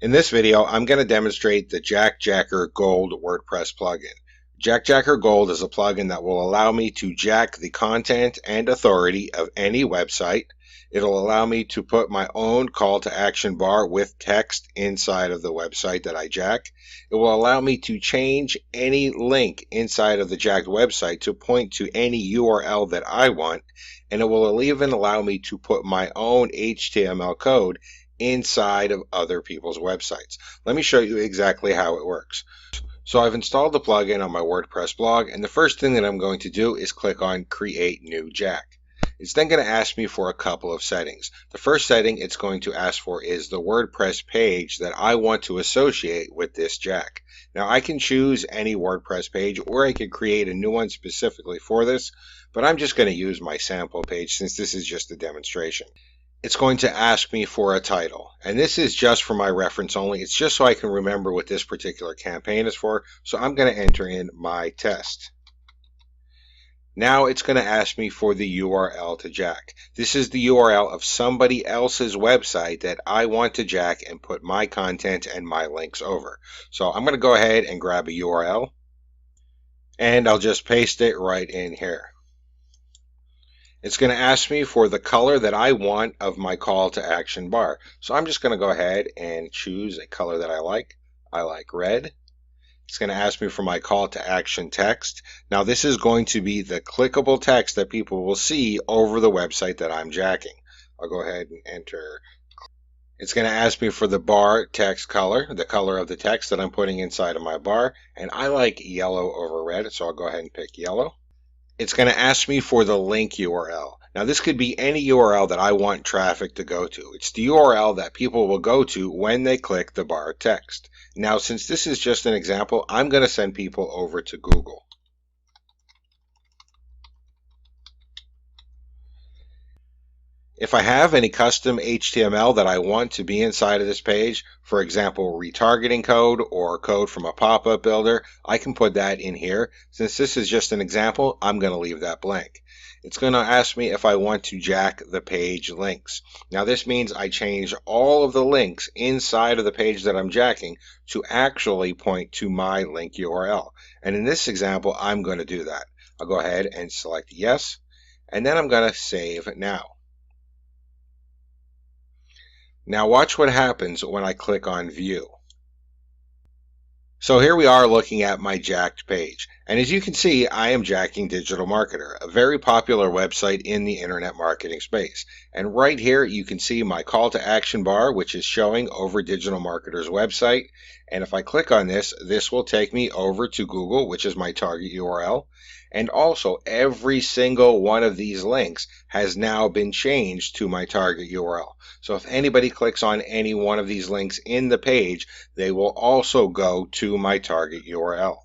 In this video, I'm going to demonstrate the JackJacker Gold WordPress plugin. JackJacker Gold is a plugin that will allow me to jack the content and authority of any website. It'll allow me to put my own call to action bar with text inside of the website that I jack. It will allow me to change any link inside of the jacked website to point to any URL that I want, and it will even allow me to put my own HTML code inside of other people's websites. Let me show you exactly how it works. So I've installed the plugin on my WordPress blog, and the first thing that I'm going to do is click on Create New Jack. It's then going to ask me for a couple of settings. The first setting it's going to ask for is the WordPress page that I want to associate with this jack. Now I can choose any WordPress page, or I could create a new one specifically for this, but I'm just going to use my sample page since this is just a demonstration. It's going to ask me for a title, and this is just for my reference only. It's just so I can remember what this particular campaign is for. So I'm going to enter in my test. Now it's going to ask me for the URL to jack. This is the URL of somebody else's website that I want to jack and put my content and my links over. So I'm going to go ahead and grab a URL, and I'll just paste it right in here. It's going to ask me for the color that I want of my call to action bar. So I'm just going to go ahead and choose a color that I like. I like red. It's going to ask me for my call to action text. Now this is going to be the clickable text that people will see over the website that I'm jacking. I'll go ahead and enter. It's going to ask me for the bar text color, the color of the text that I'm putting inside of my bar. And I like yellow over red, so I'll go ahead and pick yellow. It's going to ask me for the link URL. Now this could be any URL that I want traffic to go to. It's the URL that people will go to when they click the bar text. Now since this is just an example, I'm going to send people over to Google. If I have any custom HTML that I want to be inside of this page, for example, retargeting code or code from a pop-up builder, I can put that in here. Since this is just an example, I'm going to leave that blank. It's going to ask me if I want to jack the page links. Now this means I change all of the links inside of the page that I'm jacking to actually point to my link URL. And in this example, I'm going to do that. I'll go ahead and select yes, and then I'm going to save now. Now watch what happens when I click on View. So here we are looking at my jacked page. And as you can see, I am jacking Digital Marketer, a very popular website in the internet marketing space. And right here you can see my call to action bar, which is showing over Digital Marketer's website. And if I click on this, this will take me over to Google, which is my target URL. And also every single one of these links has now been changed to my target URL. So if anybody clicks on any one of these links in the page, they will also go to my target URL.